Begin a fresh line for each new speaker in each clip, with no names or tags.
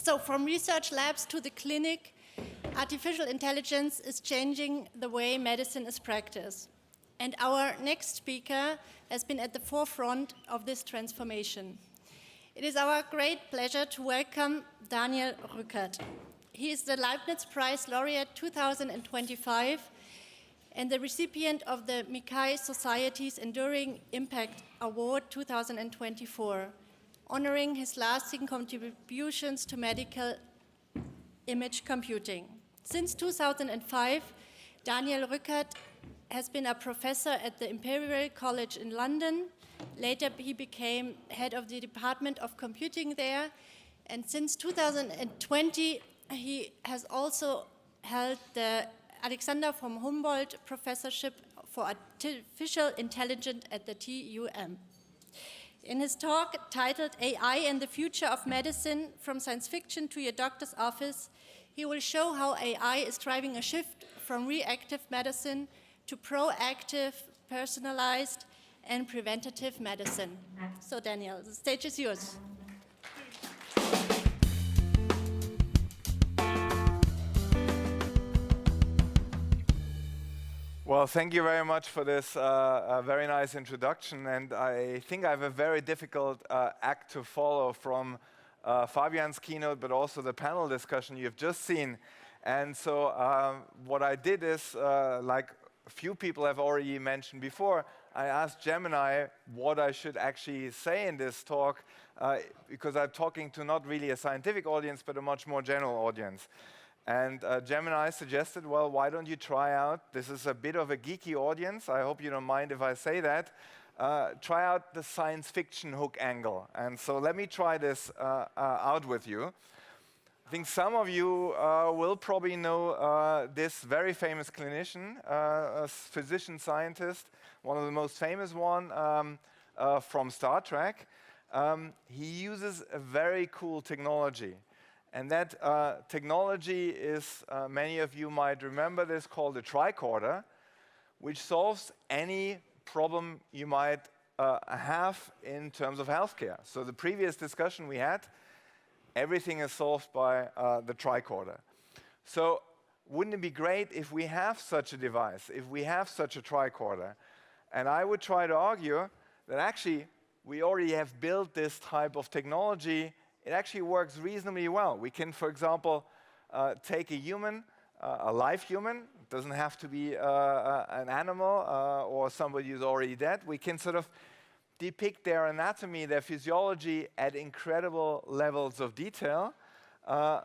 So from research labs to the clinic, artificial intelligence is changing the way medicine is practiced. And our next speaker has been at the forefront of this transformation. It is our great pleasure to welcome Daniel Rückert. He is the Leibniz Prize Laureate 2025 and the recipient of the Mikai Society's Enduring Impact Award 2024, honoring his lasting contributions to medical image computing. Since 2005, Daniel Rückert has been a professor at the Imperial College in London. Later, he became head of the Department of Computing there. And since 2020, he has also held the Alexander von Humboldt Professorship for Artificial Intelligence at the TUM. In his talk titled AI and the Future of Medicine, From Science Fiction to Your Doctor's Office, he will show how AI is driving a shift from reactive medicine to proactive, personalized, and preventative medicine. So Daniel, the stage is yours.
Well, thank you very much for this very nice introduction, and I think I have a very difficult act to follow from Fabian's keynote, but also the panel discussion you've just seen. And so what I did is, like a few people have already mentioned before, I asked Gemini what I should actually say in this talk, because I'm talking to not really a scientific audience, but a much more general audience. And Gemini suggested, well, why don't you try out, this is a bit of a geeky audience, I hope you don't mind if I say that, try out the science fiction hook angle. And so let me try this out with you. I think some of you will probably know this very famous clinician, a physician scientist, one of the most famous one from Star Trek. He uses a very cool technology. And that technology is, many of you might remember this, called a tricorder, which solves any problem you might have in terms of healthcare. So the previous discussion we had, everything is solved by the tricorder. So wouldn't it be great if we have such a device, if we have such a tricorder? And I would try to argue that actually we already have built this type of technology. It actually works reasonably well. We can, for example, take a human, a live human, it doesn't have to be an animal or somebody who's already dead. We can sort of depict their anatomy, their physiology at incredible levels of detail.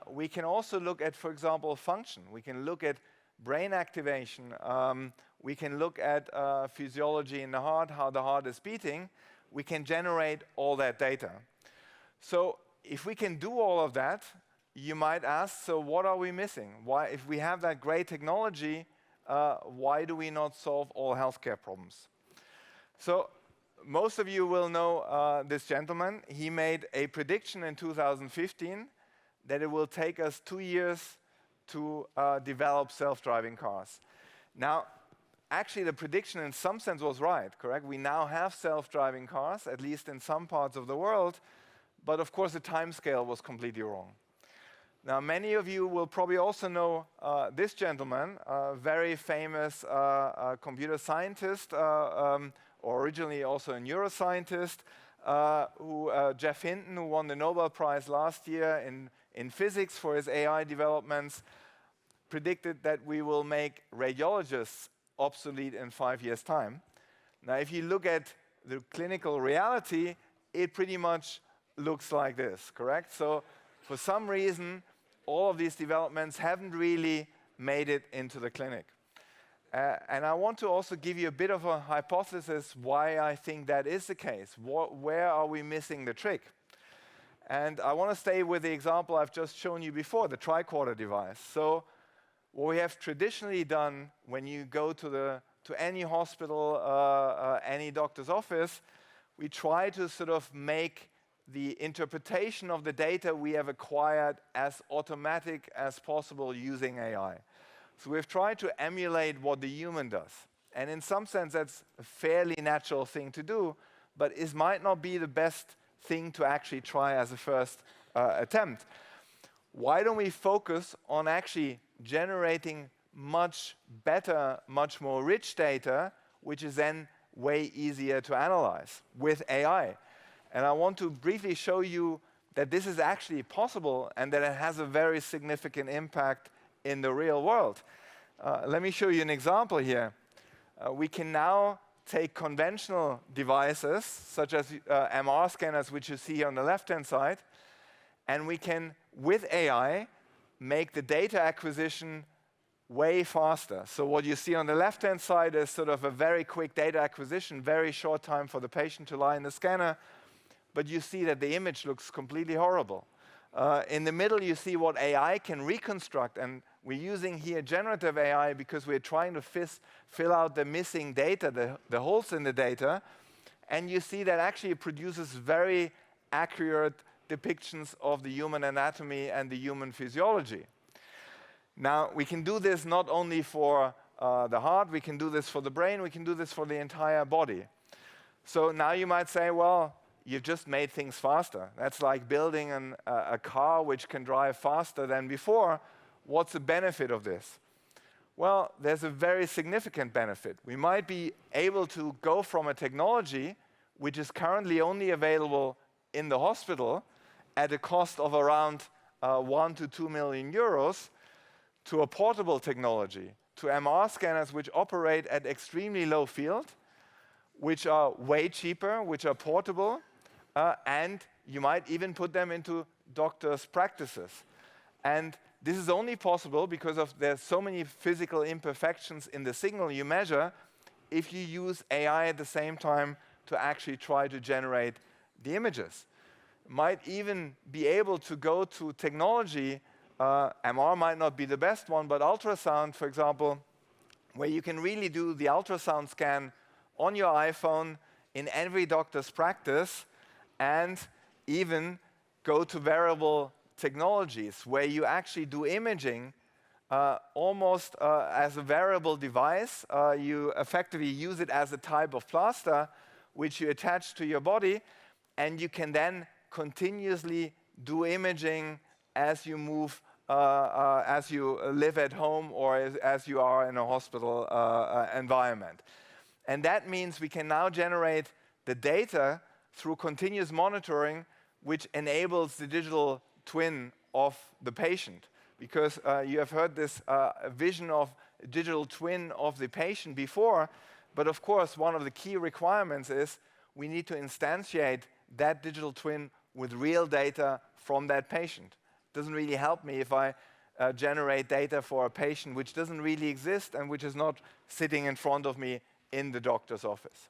We can also look at, for example, function. We can look at brain activation. We can look at physiology in the heart, how the heart is beating. We can generate all that data. So if we can do all of that, you might ask, so what are we missing? Why, if we have that great technology, why do we not solve all healthcare problems? So most of you will know this gentleman. He made a prediction in 2015 that it will take us 2 years to develop self-driving cars. Now, actually the prediction in some sense was right, correct? We now have self-driving cars, at least in some parts of the world. But of course, the timescale was completely wrong. Now, many of you will probably also know this gentleman, a very famous computer scientist, or originally also a neuroscientist, Jeff Hinton, who won the Nobel Prize last year in physics for his AI developments, predicted that we will make radiologists obsolete in 5 years' time. Now, if you look at the clinical reality, it pretty much looks like this, correct? So for some reason, all of these developments haven't really made it into the clinic. And I want to also give you a bit of a hypothesis why I think that is the case. Where are we missing the trick? And I want to stay with the example I've just shown you before, the tricorder device. So what we have traditionally done when you go to any hospital, any doctor's office, we try to sort of make the interpretation of the data we have acquired as automatic as possible using AI. So we've tried to emulate what the human does. And in some sense, that's a fairly natural thing to do, but it might not be the best thing to actually try as a first attempt. why don't we focus on actually generating much better, much more rich data, which is then way easier to analyze with AI? And I want to briefly show you that this is actually possible and that it has a very significant impact in the real world. Let me show you an example here. We can now take conventional devices, such as MR scanners, which you see on the left-hand side, and we can, with AI, make the data acquisition way faster. So what you see on the left-hand side is sort of a very quick data acquisition, very short time for the patient to lie in the scanner, but you see that the image looks completely horrible. In the middle, you see what AI can reconstruct, and we're using here generative AI because we're trying to fill out the missing data, the holes in the data, and you see that actually it produces very accurate depictions of the human anatomy and the human physiology. Now, we can do this not only for the heart, we can do this for the brain, we can do this for the entire body. So now you might say, well, you've just made things faster. That's like building a car which can drive faster than before. What's the benefit of this? Well, there's a very significant benefit. We might be able to go from a technology which is currently only available in the hospital at a cost of around 1 to 2 million euros to a portable technology, to MR scanners which operate at extremely low field, which are way cheaper, which are portable, and you might even put them into doctors' practices. And this is only possible because there's so many physical imperfections in the signal you measure if you use AI at the same time to actually try to generate the images. Might even be able to go to technology, MR might not be the best one, but ultrasound, for example, where you can really do the ultrasound scan on your iPhone in every doctor's practice, and even go to wearable technologies where you actually do imaging almost as a wearable device. You effectively use it as a type of plaster which you attach to your body, and you can then continuously do imaging as you move, as you live at home or as you are in a hospital environment. And that means we can now generate the data through continuous monitoring, which enables the digital twin of the patient. Because you have heard this vision of digital twin of the patient before, but of course one of the key requirements is we need to instantiate that digital twin with real data from that patient. It doesn't really help me if I generate data for a patient which doesn't really exist and which is not sitting in front of me in the doctor's office.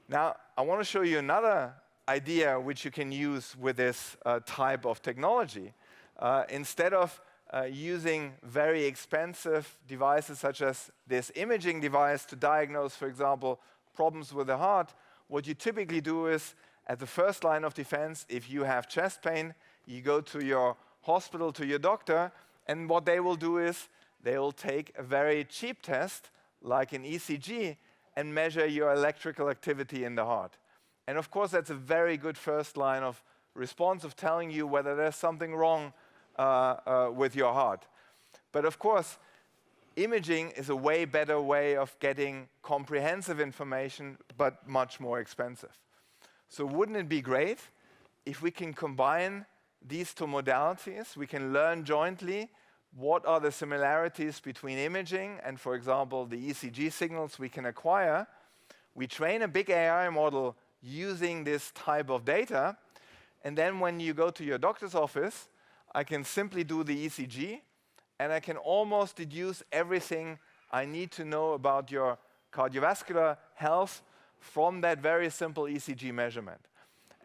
Now, I want to show you another idea which you can use with this type of technology. Instead of using very expensive devices such as this imaging device to diagnose, for example, problems with the heart, what you typically do is, at the first line of defense, if you have chest pain, you go to your hospital, to your doctor, and what they will do is they will take a very cheap test, like an ECG, and measure your electrical activity in the heart. And of course, that's a very good first line of response of telling you whether there's something wrong with your heart. But of course, imaging is a way better way of getting comprehensive information, but much more expensive. So wouldn't it be great if we can combine these two modalities? We can learn jointly what are the similarities between imaging and, for example, the ECG signals we can acquire. We train a big AI model using this type of data, and then when you go to your doctor's office, I can simply do the ECG, and I can almost deduce everything I need to know about your cardiovascular health from that very simple ECG measurement.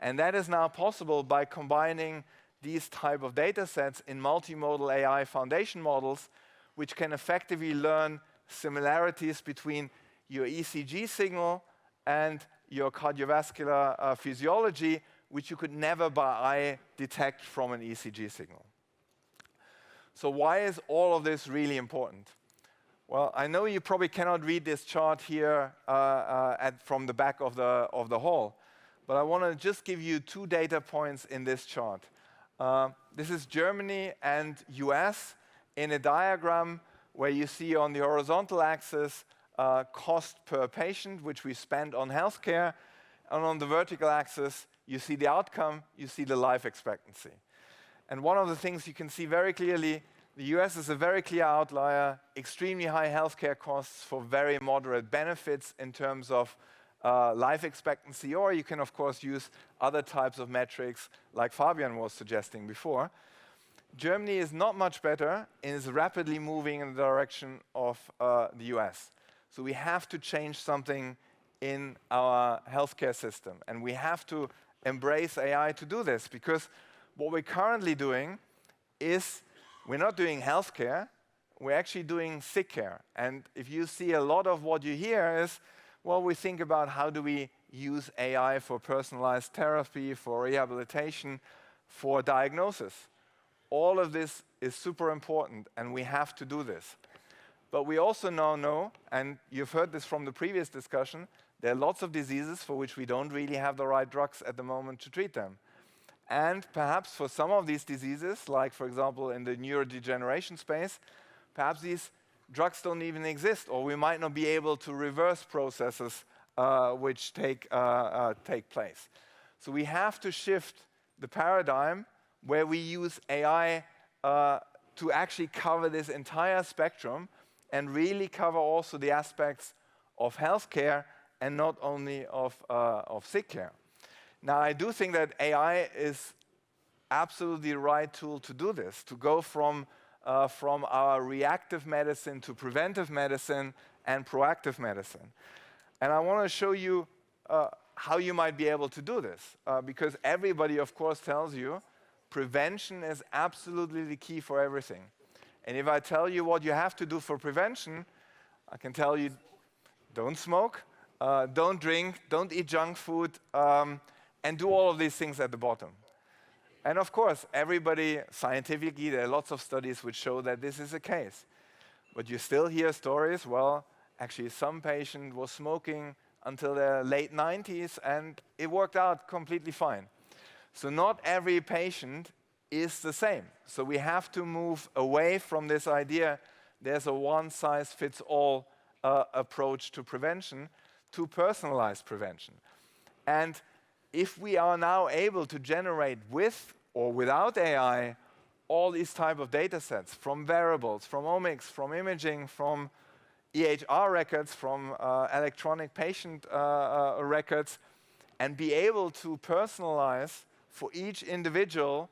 And that is now possible by combining these type of data sets in multimodal AI foundation models, which can effectively learn similarities between your ECG signal and your cardiovascular physiology, which you could never by eye detect from an ECG signal. So why is all of this really important? Well, I know you probably cannot read this chart here from the back of the hall, but I want to just give you 2 data points in this chart. This is Germany and US in a diagram where you see on the horizontal axis cost per patient, which we spend on healthcare, and on the vertical axis, you see the outcome, you see the life expectancy. And one of the things you can see very clearly, the US is a very clear outlier, extremely high healthcare costs for very moderate benefits in terms of life expectancy, or you can, of course, use other types of metrics like Fabian was suggesting before. Germany is not much better and is rapidly moving in the direction of the US. So we have to change something in our healthcare system, and we have to embrace AI to do this, because what we're currently doing is we're not doing healthcare, we're actually doing sick care. And if you see a lot of what you hear is, well, we think about how do we use AI for personalized therapy, for rehabilitation, for diagnosis. All of this is super important, and we have to do this. But we also now know, and you've heard this from the previous discussion, there are lots of diseases for which we don't really have the right drugs at the moment to treat them. And perhaps for some of these diseases, like for example in the neurodegeneration space, perhaps these drugs don't even exist, or we might not be able to reverse processes which take place. So we have to shift the paradigm where we use AI to actually cover this entire spectrum and really cover also the aspects of healthcare and not only of sick care. Now, I do think that AI is absolutely the right tool to do this, to go from our reactive medicine to preventive medicine and proactive medicine. And I want to show you how you might be able to do this, because everybody, of course, tells you prevention is absolutely the key for everything. And if I tell you what you have to do for prevention, I can tell you don't smoke, don't drink, don't eat junk food, and do all of these things at the bottom. And of course, everybody, scientifically, there are lots of studies which show that this is the case. But you still hear stories, well, actually some patient was smoking until their late 90s and it worked out completely fine. So not every patient is the same. So we have to move away from this idea there's a one-size-fits-all approach to prevention, to personalized prevention. And if we are now able to generate with or without AI all these type of data sets from wearables, from omics, from imaging, from EHR records, from electronic patient records, and be able to personalize for each individual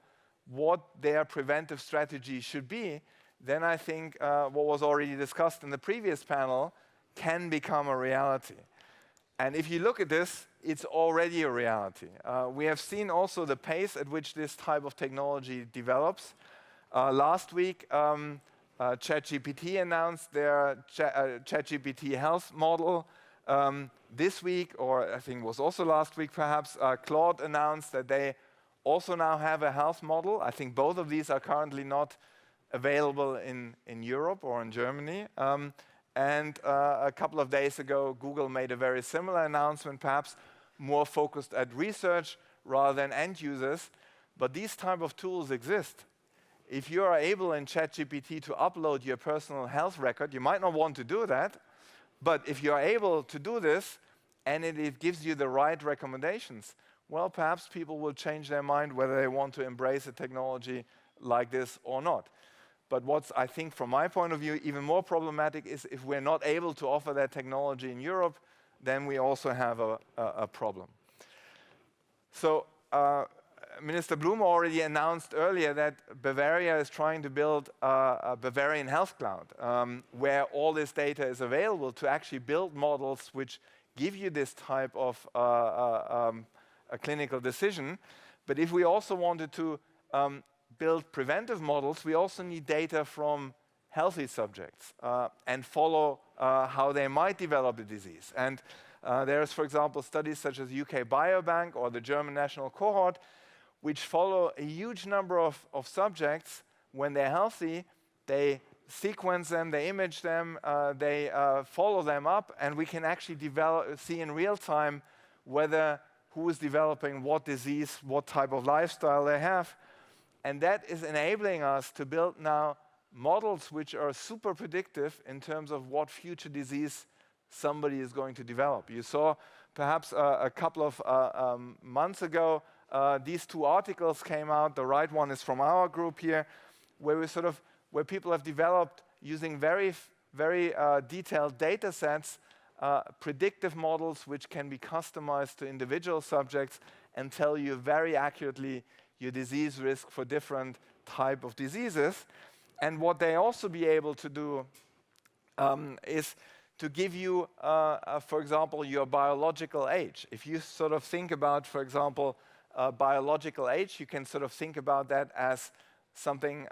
what their preventive strategy should be, then I think what was already discussed in the previous panel can become a reality. And if you look at this, it's already a reality. We have seen also the pace at which this type of technology develops. Last week, ChatGPT announced their ChatGPT health model. This week, or I think it was also last week perhaps, Claude announced that they also now have a health model. I think both of these are currently not available in Europe or in Germany. And a couple of days ago, Google made a very similar announcement, perhaps more focused at research rather than end users. But these type of tools exist. If you are able in ChatGPT to upload your personal health record, you might not want to do that, but if you are able to do this and it gives you the right recommendations, well, perhaps people will change their mind whether they want to embrace a technology like this or not. But what's, I think, from my point of view, even more problematic is if we're not able to offer that technology in Europe, then we also have a problem. So Minister Blum already announced earlier that Bavaria is trying to build a Bavarian health cloud, where all this data is available to actually build models which give you this type of a clinical decision. But if we also wanted to build preventive models, we also need data from healthy subjects and follow how they might develop a disease. And there's, for example, studies such as UK Biobank or the German National Cohort, which follow a huge number of subjects. When they're healthy, they sequence them, they image them, they follow them up, and we can actually see in real time whether who is developing what disease, what type of lifestyle they have. And that is enabling us to build now models which are super predictive in terms of what future disease somebody is going to develop. You saw perhaps a couple of months ago, these two articles came out. The right one is from our group here, where people have developed using very detailed data sets, predictive models which can be customized to individual subjects and tell you very accurately your disease risk for different type of diseases. And what they also be able to do is to give you, for example, your biological age. If you sort of think about, for example, biological age, you can sort of think about that as something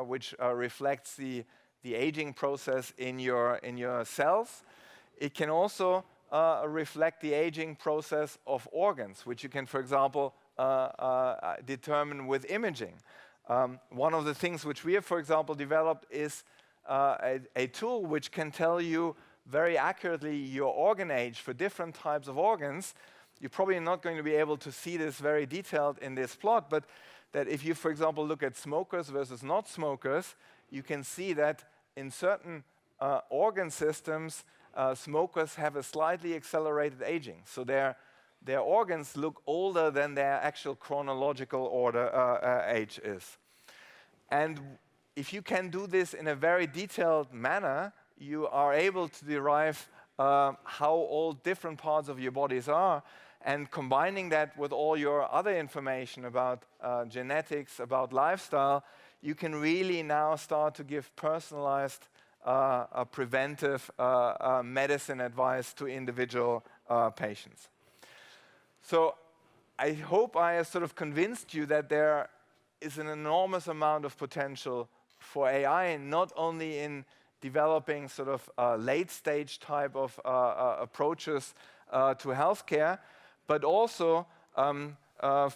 which reflects the aging process in your cells. It can also reflect the aging process of organs, which you can, for example, determine with imaging. One of the things which we have, for example, developed is a tool which can tell you very accurately your organ age for different types of organs. You're probably not going to be able to see this very detailed in this plot, but that if you, for example, look at smokers versus not smokers, you can see that in certain organ systems, smokers have a slightly accelerated aging. So their organs look older than their actual chronological age is. And if you can do this in a very detailed manner, you are able to derive how old different parts of your bodies are, and combining that with all your other information about genetics, about lifestyle, you can really now start to give personalized preventive medicine advice to individual patients. So I hope I have sort of convinced you that there is an enormous amount of potential for AI, not only in developing sort of late stage type of approaches to healthcare, but also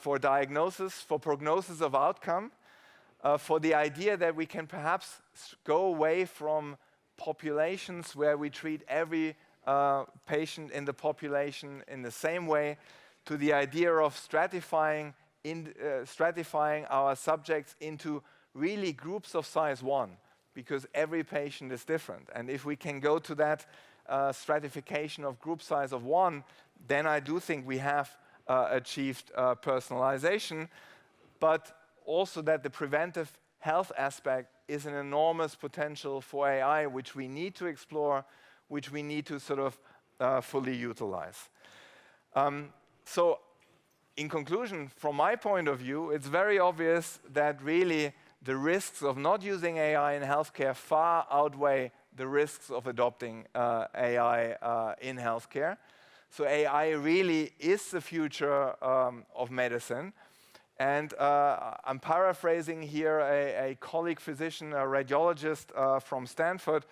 for diagnosis, for prognosis of outcome, for the idea that we can perhaps go away from populations where we treat every patient in the population in the same way, to the idea of stratifying our subjects into really groups of size 1, because every patient is different. And if we can go to that stratification of group size of 1, then I do think we have achieved personalization, but also that the preventive health aspect is an enormous potential for AI, which we need to explore, which we need to sort of fully utilize. So in conclusion, from my point of view, it's very obvious that really the risks of not using AI in healthcare far outweigh the risks of adopting AI in healthcare. So AI really is the future of medicine. And I'm paraphrasing here a colleague physician, a radiologist from Stanford,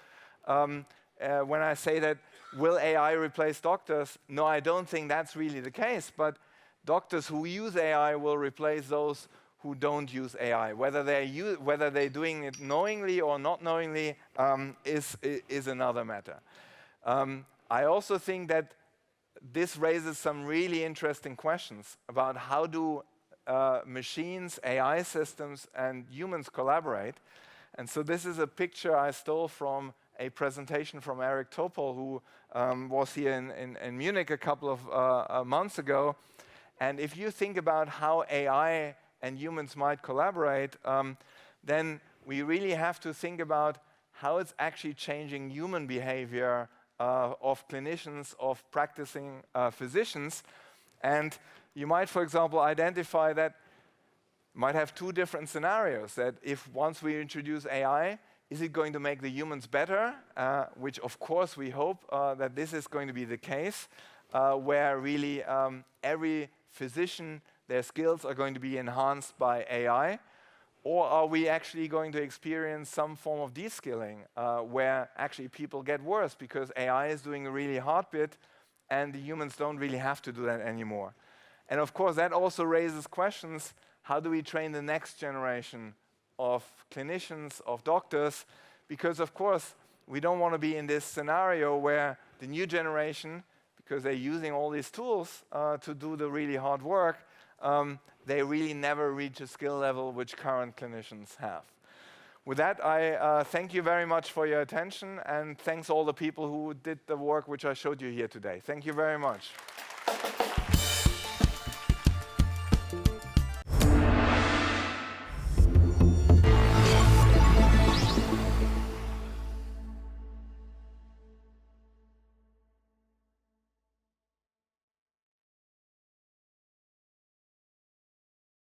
when I say that, will AI replace doctors? No, I don't think that's really the case, but doctors who use AI will replace those who don't use AI. Whether they're doing it knowingly or not knowingly is another matter. I also think that this raises some really interesting questions about how do machines, AI systems, and humans collaborate. And so this is a picture I stole from a presentation from Eric Topol, who was here in Munich a couple of months ago. And if you think about how AI and humans might collaborate, then we really have to think about how it's actually changing human behavior of clinicians, of practicing physicians. And you might, for example, identify that might have two different scenarios. That if once we introduce AI, is it going to make the humans better? Which of course we hope that this is going to be the case, where really every physician, their skills are going to be enhanced by AI. Or are we actually going to experience some form of de-skilling, where actually people get worse because AI is doing a really hard bit and the humans don't really have to do that anymore? And of course that also raises questions, how do we train the next generation of clinicians, of doctors? Because of course we don't want to be in this scenario where the new generation, because they're using all these tools to do the really hard work, they really never reach a skill level which current clinicians have. With that, I thank you very much for your attention, and thanks all the people who did the work which I showed you here today. Thank you very much.